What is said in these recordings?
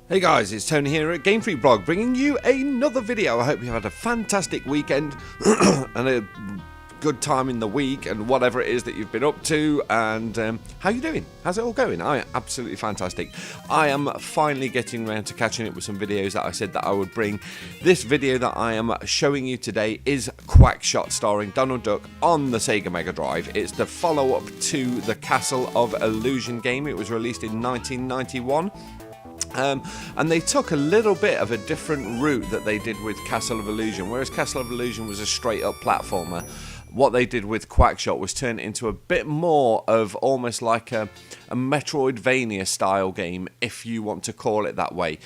Hey guys, it's Tony here at gamefreakblog bringing you another video. I hope you had a fantastic weekend and a good time in the week and whatever it is that you've been up to, and how you doing? How's it all going? I am absolutely fantastic. I am finally getting around to catching up with some videos that I said that I would bring. This video that I am showing you today is Quackshot starring Donald Duck on the Sega Megadrive. It's the follow-up to the Castle of Illusion game. It was released in 1991. And they took a little bit of a different route that they did with Castle of Illusion. Whereas Castle of Illusion was a straight up platformer, what they did with Quackshot was turn it into a bit more of almost like a Metroidvania style game, if you want to call it that way.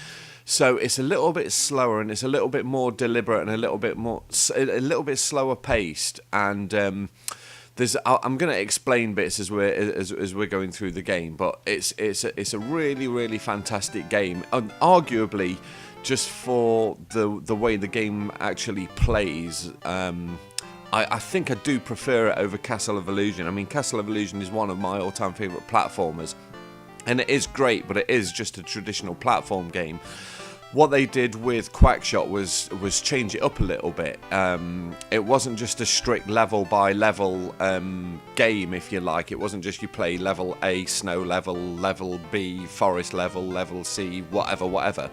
So it's a little bit slower and it's a little bit more deliberate and a little bit slower paced, and I'm going to explain bits as we're going through the game, but it's a really fantastic game, and arguably just for the way the game actually plays. I think I do prefer it over Castle of Illusion. I mean, Castle of Illusion is one of my all-time favourite platformers, and it is great, but it is just a traditional platform game. What they did with Quackshot was change it up a little bit. It wasn't just a strict level by level game, if you like. It wasn't just you play level A, snow level, level B, forest level, level C, whatever.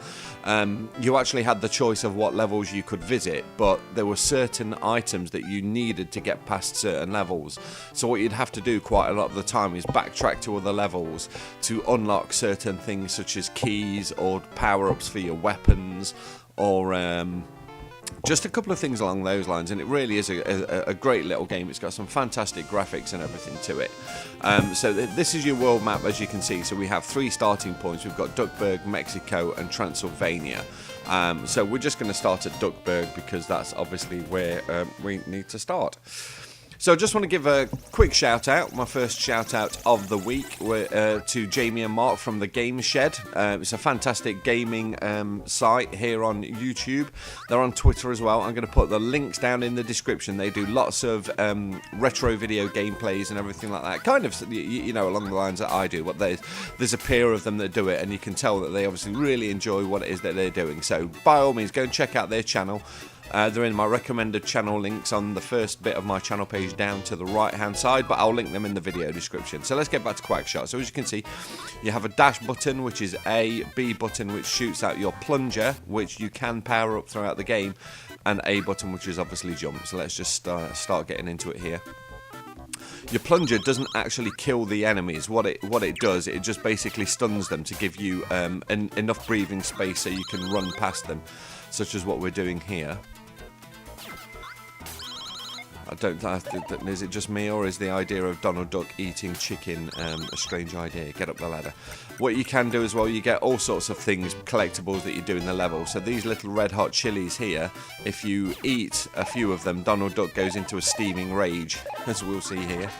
You actually had the choice of what levels you could visit, but there were certain items that you needed to get past certain levels. So what you'd have to do quite a lot of the time is backtrack to other levels to unlock certain things, such as keys or power-ups for your weapons, or just a couple of things along those lines. And it really is a great little game. It's got some fantastic graphics and everything to it. So this is your world map, as you can see. So we have 3 starting points. We've got Duckburg, Mexico and Transylvania. So we're just going to start at Duckburg because that's obviously where we need to start. So I just want to give a quick shout out, my first shout out of the week, to Jamie and Mark from the Game Shed. It's a fantastic gaming site here on YouTube. They're on Twitter as well. I'm going to put the links down in the description. They do lots of retro video gameplays and everything like that, kind of, you know, along the lines that I do. But there's a pair of them that do it, and you can tell that they obviously really enjoy what it is that they're doing. So by all means, go and check out their channel. They're in my recommended channel links on the first bit of my channel page down to the right hand side, but I'll link them in the video description. So let's get back to Quackshot. So as you can see, you have a dash button, which is A, B button, which shoots out your plunger, which you can power up throughout the game, and A button, which is obviously jump. So let's just start getting into it here. Your plunger doesn't actually kill the enemies. What it does, it just basically stuns them to give you enough breathing space so you can run past them, such as what we're doing here. Is it just me, or is the idea of Donald Duck eating chicken a strange idea? Get up the ladder. What you can do as well, you get all sorts of things, collectibles that you do in the level. So these little red hot chilies here, if you eat a few of them, Donald Duck goes into a steaming rage, as we'll see here.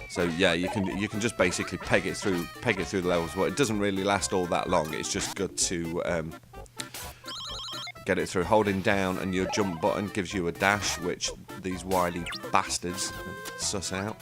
So yeah, you can just basically peg it through the levels. Well, it doesn't really last all that long. It's just good to get it through. Holding down and your jump button gives you a dash, which these wily bastards suss out.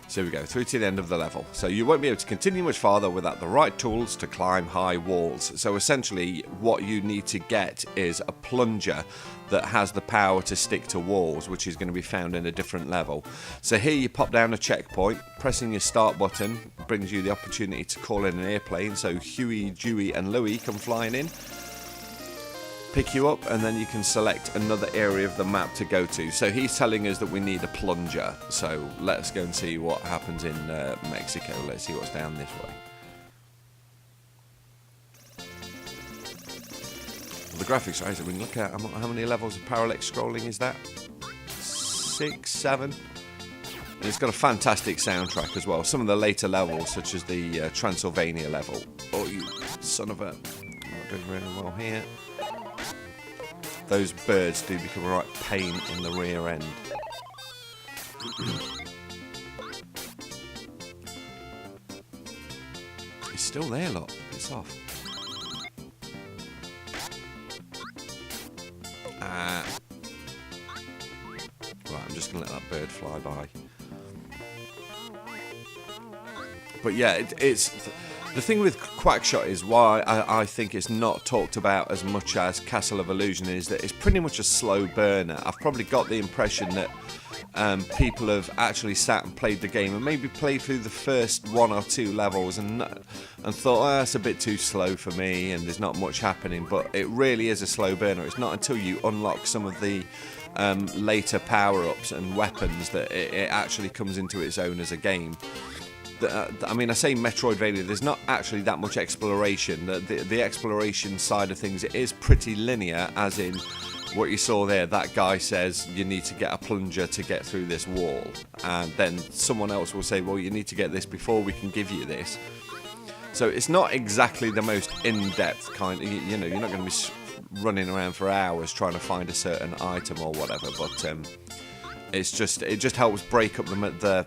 So here we go, through to the end of the level. So you won't be able to continue much farther without the right tools to climb high walls. So essentially what you need to get is a plunger that has the power to stick to walls, which is going to be found in a different level. So here you pop down a checkpoint, pressing your start button brings you the opportunity to call in an airplane. So Huey, Dewey and Louie come flying in, pick you up, and then you can select another area of the map to go to. So he's telling us that we need a plunger. So let's go and see what happens in Mexico. Let's see what's down this way. The graphics are amazing. We can look at how many levels of parallax scrolling is that? 6, 7. And it's got a fantastic soundtrack as well. Some of the later levels, such as the Transylvania level. Oh, you son of a... I'm not doing really well here. Those birds do become a right pain in the rear end. It's still there, look. Piss off. Right, I'm just going to let that bird fly by. But yeah, it's the thing with Quackshot is why I think it's not talked about as much as Castle of Illusion is that it's pretty much a slow burner. I've probably got the impression that people have actually sat and played the game and maybe played through the first 1 or 2 levels and thought, oh, that's a bit too slow for me and there's not much happening. But it really is a slow burner. It's not until you unlock some of the later power-ups and weapons that it actually comes into its own as a game. I mean, I say Metroidvania, there's not actually that much exploration. The exploration side of things, it is pretty linear, as in what you saw there. That guy says you need to get a plunger to get through this wall, and then someone else will say, well, you need to get this before we can give you this. So it's not exactly the most in-depth kind of, you know, you're not going to be running around for hours trying to find a certain item or whatever, but it just helps break up the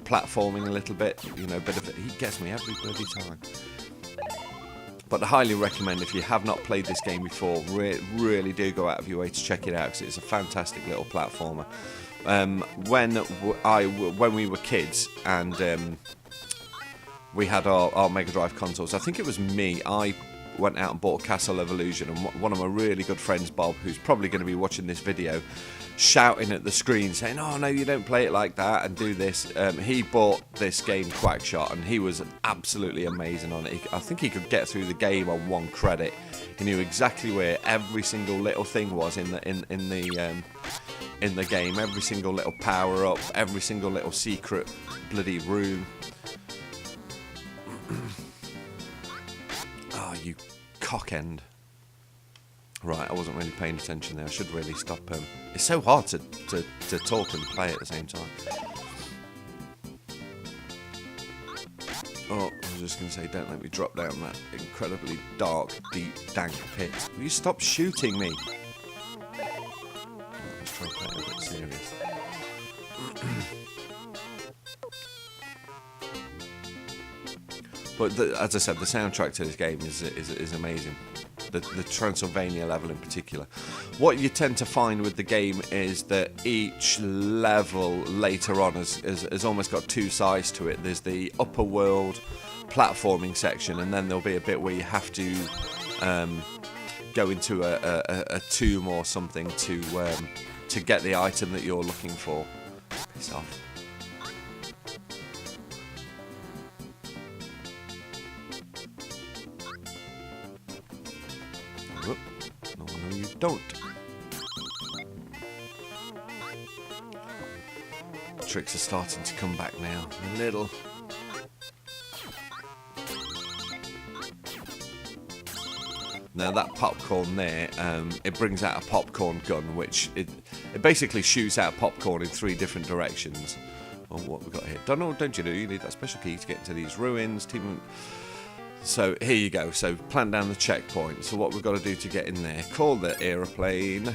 platforming a little bit. You know, bit of it. He gets me every bloody time. But I highly recommend, if you have not played this game before, really do go out of your way to check it out, because it's a fantastic little platformer. When we were kids and we had our Megadrive consoles, I think it was me. I went out and bought Castle of Illusion, and one of my really good friends, Bob, who's probably going to be watching this video, shouting at the screen saying, oh no, you don't play it like that and do this. He bought this game Quackshot and he was absolutely amazing on it. I think he could get through the game on 1 credit. He knew exactly where every single little thing was in the game, every single little power up, every single little secret bloody room. Oh, you cockend. Right, I wasn't really paying attention there. I should really stop. It's so hard to talk and play at the same time. Oh, I was just going to say, don't let me drop down that incredibly dark, deep, dank pit. Will you stop shooting me? Let's try and play it a bit serious. But as I said, the soundtrack to this game is amazing. The Transylvania level in particular. What you tend to find with the game is that each level later on has almost got 2 sides to it. There's the upper world platforming section, and then there'll be a bit where you have to go into a tomb or something to get the item that you're looking for. Piss off. No, you don't. Tricks are starting to come back now. A little. Now that popcorn there, it brings out a popcorn gun, which it basically shoots out popcorn in 3 different directions. Oh, what we got here? Don't you know? You need that special key to get into these ruins. So here you go. So plant down the checkpoint. So what we've got to do to get in there? Call the airplane.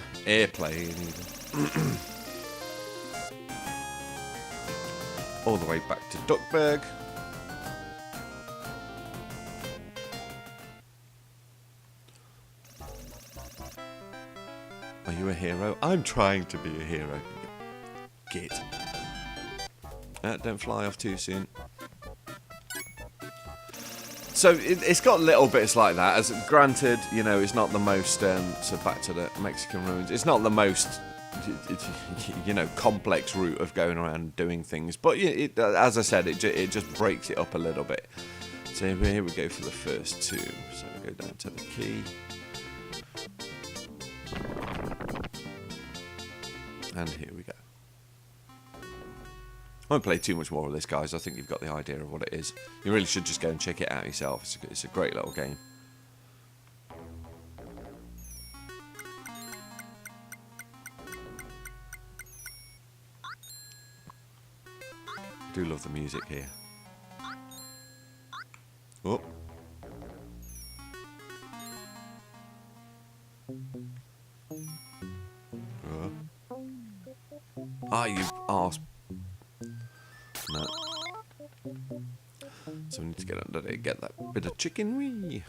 All the way back to Duckburg. Are you a hero? I'm trying to be a hero. Git. Don't fly off too soon. So it's got little bits like that. As granted, you know, it's not the most. So back to the Mexican ruins. It's not the most, you know, complex route of going around and doing things. But as I said, it just breaks it up a little bit. So here we go for the first tomb. So we go down to the key. And here we go. I won't play too much more of this, guys. I think you've got the idea of what it is. You really should just go and check it out yourself. It's a great little game. I do love the music here. Oh. Ah, you arse. No. So we need to get under there, get that bit of chicken wee.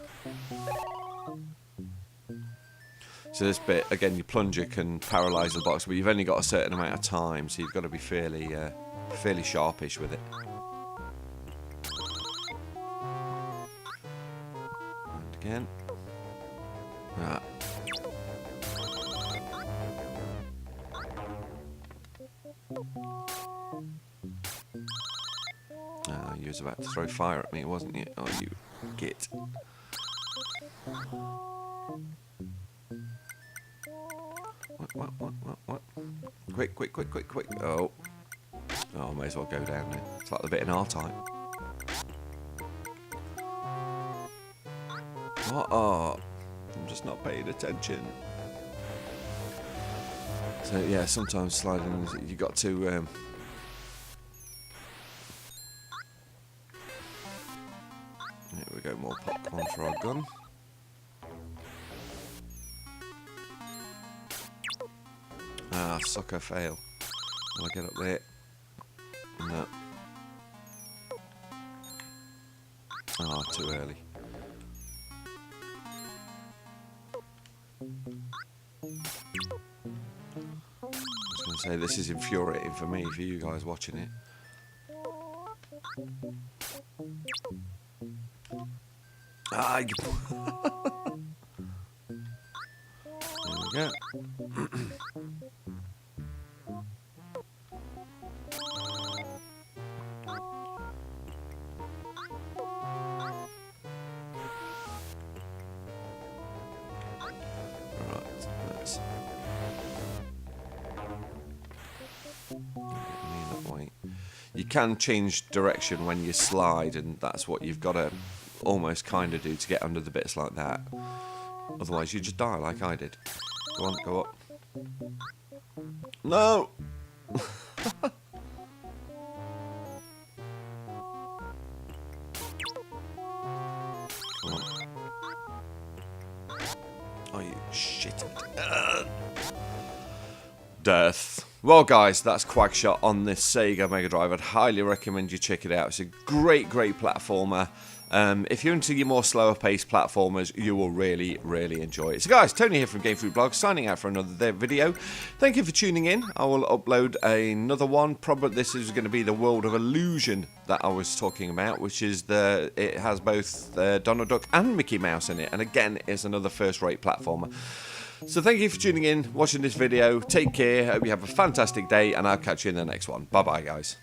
So this bit, again, your plunger can paralyse the box, but you've only got a certain amount of time, so you've got to be fairly sharpish with it. Again. Ah. You was about to throw fire at me, wasn't you? Oh, you git. What? Quick. Oh. Oh, I may as well go down now. It's like the bit in our time. What? Oh, I'm just not paying attention. So, yeah, sometimes sliding, you got to... Here we go, more popcorn for our gun. Ah, sucker, fail. Will I get up there? No. Ah, too early. I was going to say, this is infuriating for me, for you guys watching it. Ah, you... There we go. You can change direction when you slide, and that's what you've got to almost kind of do to get under the bits like that. Otherwise, you just die like I did. Go on, go up. No! Come on. Oh, you shit. Death. Well, guys, that's Quackshot on this Sega Megadrive. I'd highly recommend you check it out. It's a great platformer. If you're into your more slower-paced platformers, you will really, really enjoy it. So, guys, Tony here from gamefreakblog, signing out for another video. Thank you for tuning in. I will upload another one. Probably this is going to be the World of Illusion that I was talking about, which is it has both Donald Duck and Mickey Mouse in it. And again, it's another first-rate platformer. So thank you for tuning in, watching this video. Take care. Hope you have a fantastic day, and I'll catch you in the next one. Bye-bye, guys.